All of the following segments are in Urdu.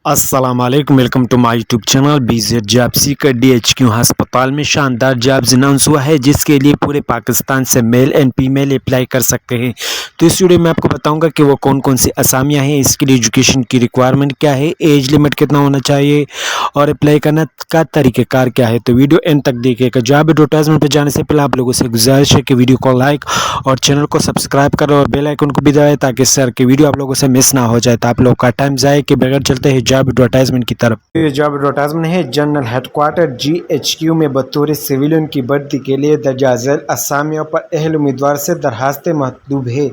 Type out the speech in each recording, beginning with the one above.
السلام علیکم، welcome to my YouTube channel BZ job seeker DHQ ہسپتال میں شاندار جابز اناؤنس ہوا ہے جس کے لیے پورے پاکستان سے میل اینڈ فیمیل اپلائی کر سکتے ہیں۔ تو اس ویڈیو میں آپ کو بتاؤں گا کہ وہ کون کون سی اسامیاں ہیں، اس کے لیے ایجوکیشن کی ریکوائرمنٹ کیا ہے، ایج لمٹ کتنا ہونا چاہیے اور اپلائی کرنا کا طریقہ کار کیا ہے۔ تو ویڈیو اینڈ تک دیکھیے گا۔ جاب ایڈورٹائزمنٹ پہ جانے سے پہلے آپ لوگوں سے گزارش ہے کہ ویڈیو کو لائک اور چینل کو سبسکرائب کرو اور بیل آئیکن کو بھی دبائیں تاکہ سر کی ویڈیو آپ لوگوں سے مس نہ ہو جائے۔ تو آپ لوگوں کا ٹائم ضائع کے بغیر چلتے ہیں جاب ایڈورٹائزمنٹ کی طرف۔ یہ جاب ایڈورٹائزمنٹ ہے جنرل ہیڈ کوارٹر GHQ میں بطور سویلین کی بھرتی کے لیے درجہ ذیل اسامیوں پر اہل امیدوار سے درخواستیں مطلوب ہے۔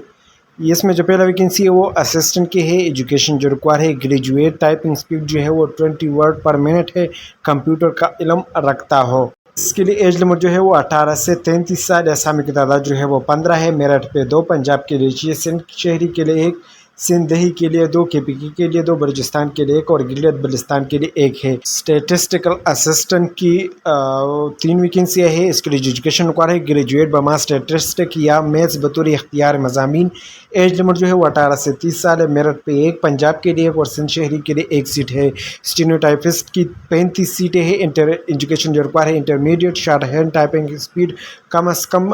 اس میں جو پہلا ویکینسی ہے وہ اسسٹنٹ کی ہے۔ ایجوکیشن جو ریکوائر ہے گریجویٹ، ٹائپنگ سپیڈ جو ہے وہ 20 ورڈ پر منٹ ہے، کمپیوٹر کا علم رکھتا ہو۔ اس کے لیے ایج لمٹ جو ہے وہ 18 سے 33 سال، اسامی کی تعداد جو ہے وہ 15 ہے۔ میرٹ پہ 2، پنجاب کے لیے 6، سندھ شہری کے لیے 1، سندھ دیہی کے لیے 2، KPK کے لیے 2، بلوچستان کے لیے 1 اور گلگت بلتستان کے لیے 1 ہے۔ اسٹیٹسٹیکل اسسٹنٹ کی 3 ویکینسیاں ہے۔ اس کے لیے ایجوکیشن ریکوائر ہے گریجویٹ بما اسٹیٹسٹک یا میتھس بطور اختیار مضامین۔ ایج لمٹ جو ہے وہ 18 سے 30 سال ہے۔ میرٹ پہ 1، پنجاب کے لیے 1 اور سندھ شہری کے لیے 1 سیٹ ہے۔ اسٹینوٹائپسٹ کی 35 سیٹیں ہیں۔ ایجوکیشن جو ریکوائر ہے intermediate, short hand typing speed کم از کم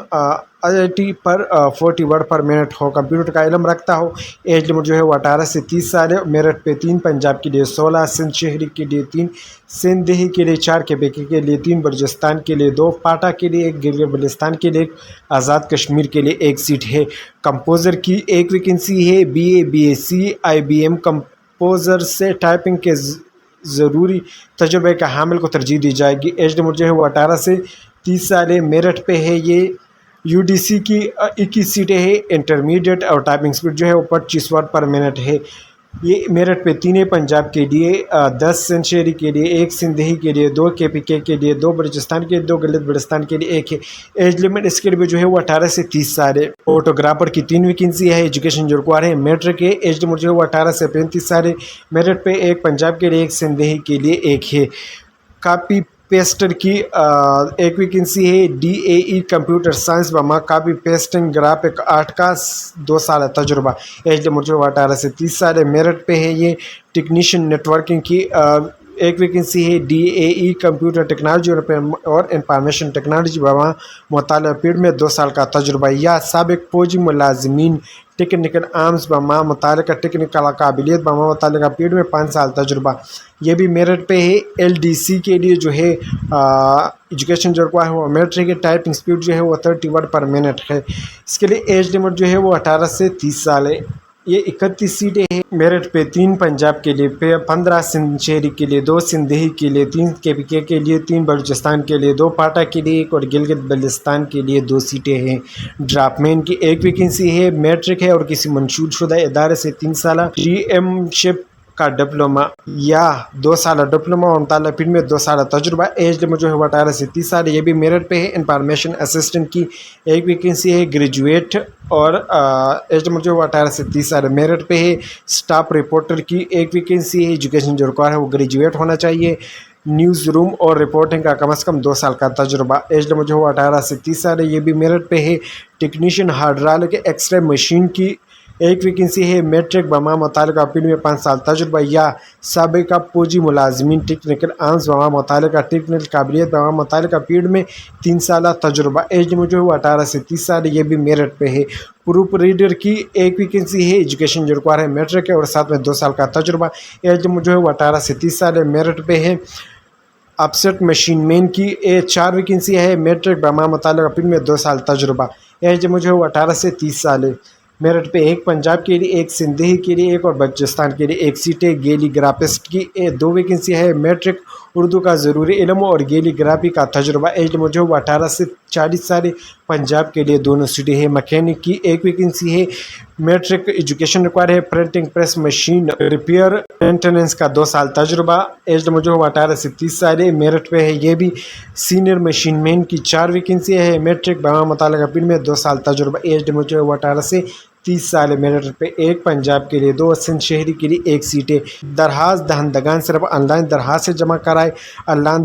IIT پر 40 ورڈ پر منٹ ہو، کمپیوٹر کا علم رکھتا ہو۔ ایج لمٹ جو ہے وہ 18 سے 30 سال ہے۔ میرٹ پہ 3، پنجاب کے لیے 16، سندھ شہری کے لیے 3، سندھ دیہی کے لیے 4، KPK کے لیے 3، بلوچستان کے لیے 2، پاٹا کے لیے 1، گلگت بلتستان کے لیے 1، آزاد کشمیر کے لیے 1 سیٹ ہے۔ کمپوزر کی 1 ویکینسی ہے۔ BA BSc IBM کمپوزر سے ٹائپنگ کے ضروری تجربے کا حامل کو ترجیح دی جائے گی۔ ایج لمٹ جو ہے وہ 18 سے 30 سال ہے۔ میرٹ پہ ہے یہ UDC کی 21 سیٹیں ہیں۔ انٹرمیڈیٹ اور ٹائپنگ سپیڈ جو ہے وہ 25 ورڈ پر منٹ ہے۔ یہ میرٹ پہ 3 ہے، پنجاب کے لیے 10، سندھ شہری کے لیے 1، سندھ دیہی کے لیے 2، KPK کے لیے 2، بلوچستان کے لیے 2، گلگت بلتستان کے لیے 1 ہے۔ ایج لمٹ اس کے لیے جو ہے وہ 18 سے 30 سال ہے۔ فوٹوگرافر کی 3 ویکینسی ہے۔ ایجوکیشن جو ریکوائر ہے میٹرک ہے۔ ایج لمٹ جو ہے وہ 18 سے 35 سال ہے۔ میرٹ پہ 1، پنجاب کے لیے 1، سندھ دیہی کے لیے 1 ہے۔ کاپی پیسٹر کی 1 ویکینسی ہے۔ DAE کمپیوٹر سائنس بما کاپی پیسٹنگ گرافک آرٹ کا 2 سال تجربہ۔ ایج لمٹ جو 18 سے 30 سال ہے۔ میرٹ پہ ہے یہ ٹیکنیشین نیٹورکنگ کی 1 ویکینسی ہے۔ DAE کمپیوٹر ٹیکنالوجی اور انفارمیشن ٹیکنالوجی بما مطالعہ پیریڈ میں 2 سال کا تجربہ، یا سابق فوجی ملازمین ٹیکنیکل آرمز بما متعلقہ ٹیکنیکل قابلیت بما متعلقہ پیریڈ میں 5 سال تجربہ، یہ بھی میرٹ پہ ہے۔ LDC کے لیے جو ہے ایجوکیشن جو ریکوائر ہے وہ میٹرک ہے۔ ٹائپنگ سپیڈ جو ہے وہ 30 ورڈ پر منٹ ہے۔ اس کے لیے ایج لمٹ جو ہے وہ 18 سے 30 سال ہے۔ یہ 31 سیٹیں ہیں۔ میرٹ پہ 3، پنجاب کے لیے 15، سندھ شہری کے لیے 2، سندھ دیہی کے لیے 3، KPK کے لیے 3، بلوچستان کے لیے 2، پاٹا کے لیے 1 اور گلگت بلتستان کے لیے 2 سیٹیں ہیں۔ ڈراپ مین کی 1 ویکینسی ہے۔ میٹرک ہے اور کسی منشور شدہ ادارے سے 3 سالہ GM شپ کا ڈپلوما یا 2 سالہ ڈپلوما اور مطالعہ پیریڈ میں 2 سالہ تجربہ۔ ایج لمٹ جو ہے 18 سے 30 سال ہے۔ یہ بھی میرٹ پہ ہے۔ انفارمیشن اسسٹنٹ کی 1 ویکینسی ہے گریجویٹ اور ایج لمٹ جو ہے 18 سے 30 سال ہے۔ میرٹ پہ ہے۔ اسٹاف رپورٹر کی 1 ویکینسی ہے۔ ایجوکیشن جو ریکوائر ہے وہ گریجویٹ ہونا چاہیے۔ نیوز روم اور رپورٹنگ کا کم از کم 2 سال کا تجربہ۔ ایج لمٹ جو ہے 18 سے 30 سال ہے۔ یہ بھی میرٹ پہ ہے۔ Technician hydraulic X ray machine کی 1 ویکینسی ہے۔ میٹرک بما متعلقہ پیریڈ میں 5 سال تجربہ، یا سابقہ فوجی ملازمین ٹیکنیکل آرمز بما متعلقہ ٹیکنیکل قابلیت بما متعلقہ پیریڈ میں 3 سالہ تجربہ۔ ایج لمٹ جو ہے وہ 18 سے 30 سال ہے۔ یہ بھی میرٹ پہ ہے۔ پروپ ریڈر کی 1 ویکینسی ہے۔ ایجوکیشن جو ریکوائر ہے میٹرک ہے اور ساتھ میں 2 سال کا تجربہ۔ ایج لمٹ جو ہے وہ 18 سے 30 سال ہے۔ میرٹ پہ ہے۔ آفسیٹ مشین مین کی 4 ویکینسی ہے۔ میٹرک بما متعلقہ پیریڈ میں 2 سال تجربہ۔ ایج لمٹ جو ہے وہ 18 سے 30 سال ہے۔ میرٹ پہ 1، پنجاب کے لیے 1، سندھ دیہی کے لیے 1 اور بلوچستان کے لیے 1 سیٹ ہے۔ گیلی گرافسٹ کی 2 ویکینسی ہے۔ میٹرک اردو کا ضروری علم اور گیلی گرافی کا تجربہ۔ ایج لمٹ جو ہے وہ 18 سے 40 سال ہے۔ پنجاب کے لیے 2 سیٹیں ہیں۔ مکینک کی 1 ویکینسی ہے۔ میٹرک ایجوکیشن ریکوائر ہے۔ Printing press machine repair maintenance کا 2 سال تجربہ۔ ایج لمٹ جو ہے وہ 18 سے 30 سال ہے۔ میرٹ پہ ہے یہ بھی سینئر مشین مین کی 4 ویکینسی ہے۔ میٹرک بما متعلقہ پیریڈ میں 2 سال تجربہ۔ ایج لمٹ جو ہے وہ 18 سے 30 سال میرٹ پہ 1، پنجاب کے لیے 2، سندھ شہری کے لیے 1 سیٹیں۔ درخواست دہندگان صرف آن لائن درخواست جمع کرائے۔ آن لائن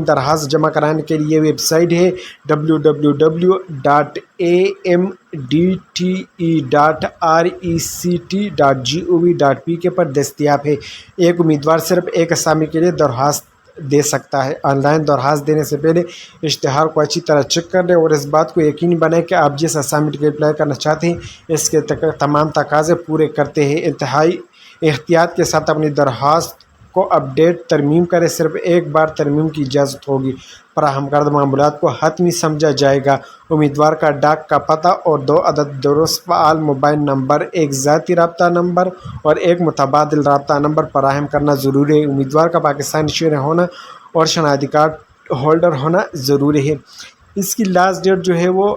درخواست جمع کرانے کے لیے ویب سائٹ ہے www.amdte.rect.gov.pk پر دستیاب ہے۔ ایک امیدوار صرف ایک اسامی کے لیے درخواست دے سکتا ہے۔ آن لائن درخواست دینے سے پہلے اشتہار کو اچھی طرح چیک کر لیں اور اس بات کو یقینی بنائیں کہ آپ جس اسائنمنٹ کے اپلائی کرنا چاہتے ہیں اس کے تمام تقاضے پورے کرتے ہیں۔ انتہائی احتیاط کے ساتھ اپنی درخواست کو اپڈیٹ ترمیم کریں۔ صرف ایک بار ترمیم کی اجازت ہوگی۔ فراہم کردہ معلومات کو حتمی سمجھا جائے گا۔ امیدوار کا ڈاک کا پتہ اور 2 عدد درست فعال موبائل نمبر، ایک ذاتی رابطہ نمبر اور ایک متبادل رابطہ نمبر فراہم کرنا ضروری ہے۔ امیدوار کا پاکستانی شہری ہونا اور شناختی کارڈ ہولڈر ہونا ضروری ہے۔ اس کی لاسٹ ڈیٹ جو ہے وہ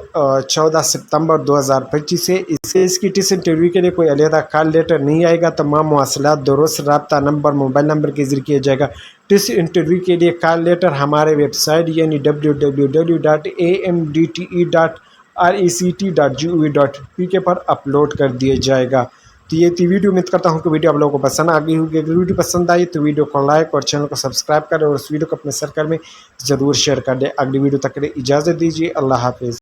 14 ستمبر 2025 ہے۔ اس کی ٹیسٹ انٹرویو کے لیے کوئی علیحدہ کال لیٹر نہیں آئے گا۔ تمام مواصلات درست رابطہ نمبر، موبائل نمبر کے ذریعے کیا جائے گا۔ ٹیسٹ انٹرویو کے لیے کال لیٹر ہمارے ویب سائٹ یعنی www.amdte.rect.gov.pk پر اپلوڈ کر دیا جائے گا۔ تو یہ تھی ویڈیو۔ امید کرتا ہوں کہ ویڈیو آپ لوگوں کو پسند آ گئی ہوگی۔ اگر ویڈیو پسند آئی تو ویڈیو کو لائک اور چینل کو سبسکرائب کریں اور اس ویڈیو کو اپنے سرکل میں ضرور شیئر کر دیں۔ اگلی ویڈیو تک کے لیے اجازت دیجیے۔ اللہ حافظ۔